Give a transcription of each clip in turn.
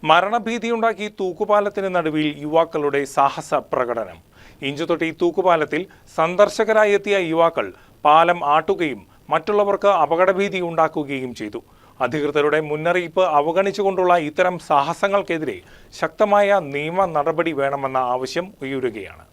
മരണഭീതിയുണ്ടാക്കി തൂക്കുപാലത്തിന് നടുവിൽ യുവാക്കളുടെ സാഹസ പ്രകടനം. ഇഞ്ചുതൊട്ടി തൂക്കുപാലത്തിൽ സന്ദർശകരായി എത്തിയ യുവാക്കൾ പാലം ആട്ടുകയും മറ്റുള്ളവർക്ക് അപകടഭീതി ഉണ്ടാക്കുകയും ചെയ്തു. അധികൃതരുടെ മുന്നറിയിപ്പ് അവഗണിച്ചുകൊണ്ടുള്ള ഇത്തരം സാഹസങ്ങൾക്കെതിരെ ശക്തമായ നിയമ നടപടി വേണമെന്ന ആവശ്യം ഉയരുകയാണ്.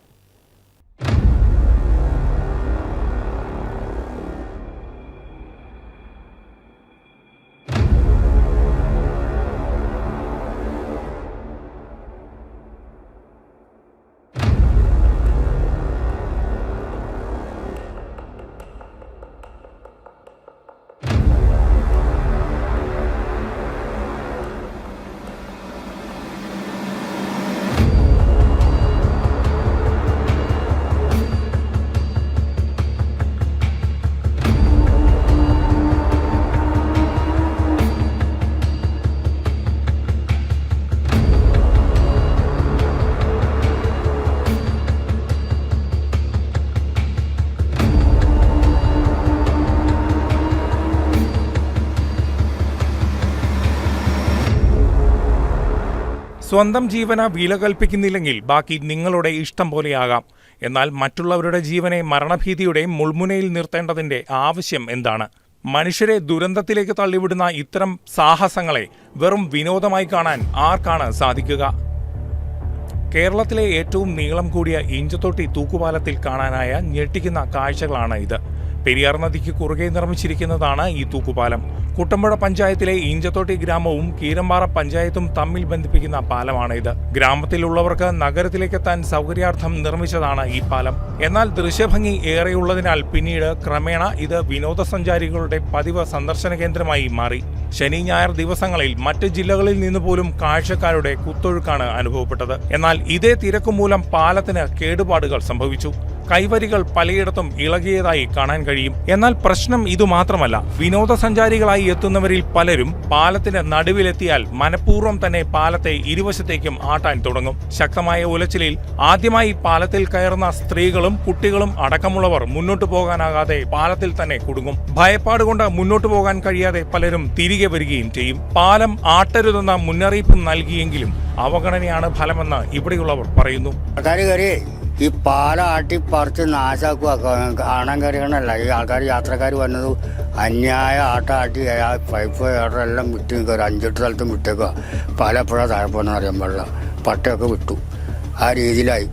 സ്വന്തം ജീവന് വില കൽപ്പിക്കുന്നില്ലെങ്കിൽ ബാക്കി നിങ്ങളുടെ ഇഷ്ടം പോലെയാകാം. എന്നാൽ മറ്റുള്ളവരുടെ ജീവനെ മരണഭീതിയുടെ മുൾമുനയിൽ നിർത്തേണ്ടതിന്റെ ആവശ്യം എന്താണ്? മനുഷ്യരെ ദുരന്തത്തിലേക്ക് തള്ളിവിടുന്ന ഇത്തരം സാഹസങ്ങളെ വെറും വിനോദമായി കാണാൻ ആർക്കാണ് സാധിക്കുക? കേരളത്തിലെ ഏറ്റവും നീളം കൂടിയ ഇഞ്ചത്തൊട്ടി തൂക്കുപാലത്തിൽ കാണാനായ ഞെട്ടിക്കുന്ന കാഴ്ചകളാണ് ഇത്. പെരിയാർ നദിക്ക് കുറുകെ നിർമ്മിച്ചിരിക്കുന്നതാണ് ഈ തൂക്കുപാലം. കുട്ടമ്പുഴ പഞ്ചായത്തിലെ ഇഞ്ചത്തൊട്ടി ഗ്രാമവും കീരമ്പാറ പഞ്ചായത്തും തമ്മിൽ ബന്ധിപ്പിക്കുന്ന പാലമാണ് ഇത്. ഗ്രാമത്തിലുള്ളവർക്ക് നഗരത്തിലേക്കെത്താൻ സൗകര്യാർത്ഥം നിർമ്മിച്ചതാണ് ഈ പാലം. എന്നാൽ ദൃശ്യഭംഗി ഏറെയുള്ളതിനാൽ പിന്നീട് ക്രമേണ ഇത് വിനോദസഞ്ചാരികളുടെ പതിവ് സന്ദർശന കേന്ദ്രമായി മാറി. ശനി ഞായർ ദിവസങ്ങളിൽ മറ്റ് ജില്ലകളിൽ നിന്ന് പോലും കാഴ്ചക്കാരുടെ കുത്തൊഴുക്കാണ് അനുഭവപ്പെട്ടത്. എന്നാൽ ഇതേ തിരക്കു മൂലം പാലത്തിന് കേടുപാടുകൾ സംഭവിച്ചു. കൈവരികൾ പലയിടത്തും ഇളകിയതായി കാണാൻ കഴിയും. എന്നാൽ പ്രശ്നം ഇതുമാത്രമല്ല. വിനോദസഞ്ചാരികളായി എത്തുന്നവരിൽ പലരും പാലത്തിന് നടുവിലെത്തിയാൽ മനഃപൂർവ്വം തന്നെ പാലത്തെ ഇരുവശത്തേക്കും ആട്ടാൻ തുടങ്ങും. ശക്തമായ ഉലച്ചിലിൽ ആദ്യമായി പാലത്തിൽ കയറുന്ന സ്ത്രീകളും കുട്ടികളും അടക്കമുള്ളവർ മുന്നോട്ടു പോകാനാകാതെ പാലത്തിൽ തന്നെ കുടുങ്ങും. ഭയപ്പാടുകൊണ്ട് മുന്നോട്ടു പോകാൻ കഴിയാതെ പലരും തിരികെ വരികയും ചെയ്യും. പാലം ആട്ടരുതെന്ന മുന്നറിയിപ്പ് നൽകിയെങ്കിലും അവഗണനയാണ് ഫലമെന്ന് ഇവിടെയുള്ളവർ പറയുന്നു. ഈ പാലം ആട്ടിപ്പറിച്ച് നാശാക്കുക. കാണാൻ കയറിയണല്ല ഈ ആൾക്കാർ യാത്രക്കാർ വന്നത് അന്യായ ആട്ടി പൈപ്പ് എല്ലാം വിട്ട് ഒരു 5-8 സ്ഥലത്തും വിട്ടേക്കുക. പാലപ്പുഴ താഴെപ്പോന്ന് അറിയാൻ പാടില്ല. പട്ടയൊക്കെ വിട്ടു. ആ രീതിയിലായി.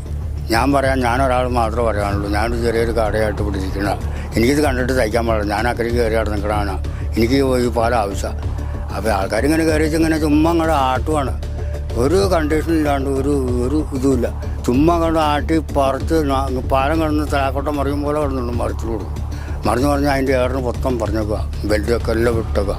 ഞാൻ ഞാനൊരാൾ മാത്രമേ പറയാനുള്ളൂ. ഞാനൊരു ചെറിയൊരു കടയായിട്ട് പിടിച്ചിരിക്കണ. എനിക്കിത് കണ്ടിട്ട് തയ്ക്കാൻ പാടില്ല. ഞാൻ അക്കരയ്ക്ക് കയറിയായിട്ട് നിൽക്കണതാണ്. എനിക്ക് ഈ പാലം ആവശ്യമാണ്. അപ്പോൾ ആൾക്കാരിങ്ങനെ കയറിച്ച് ഇങ്ങനെ ചുമ്മാ അങ്ങോട്ട് ആട്ടുവാണ്. ഒരു കണ്ടീഷനില്ലാണ്ട് ഒരു ഇതുമില്ല. ചുമ്മാ കണ്ട് ആട്ടി പറിച്ച് പാലം കിടന്ന് തലാക്കോട്ടം മറിയും പോലെ കിടന്നുണ്ട് മറിച്ചു കൊടുക്കും. മറിഞ്ഞ് അതിൻ്റെ ഏറിന് മൊത്തം പറഞ്ഞേക്കുക. ബെൽറ്റൊക്കെ എല്ലാം വിട്ടേക്കുക.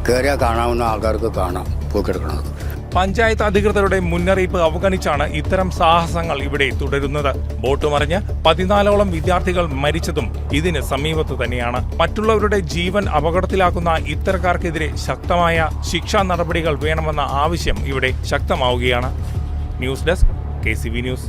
കയറിയാൽ കാണാവുന്ന ആൾക്കാർക്ക് കാണാം പോക്കിയെടുക്കണത്. പഞ്ചായത്ത് അധികൃതരുടെ മുന്നറിയിപ്പ് അവഗണിച്ചാണ് ഇത്തരം സാഹസങ്ങൾ ഇവിടെ തുടരുന്നത്. ബോട്ട് മറിഞ്ഞ് 14ഓളം വിദ്യാർത്ഥികൾ മരിച്ചതും ഇതിന് സമീപത്ത് തന്നെയാണ്. മറ്റുള്ളവരുടെ ജീവൻ അപകടത്തിലാക്കുന്ന ഇത്തരക്കാർക്കെതിരെ ശക്തമായ ശിക്ഷാ നടപടികൾ വേണമെന്ന ആവശ്യം ഇവിടെ ശക്തമാവുകയാണ്. News desk KCV news.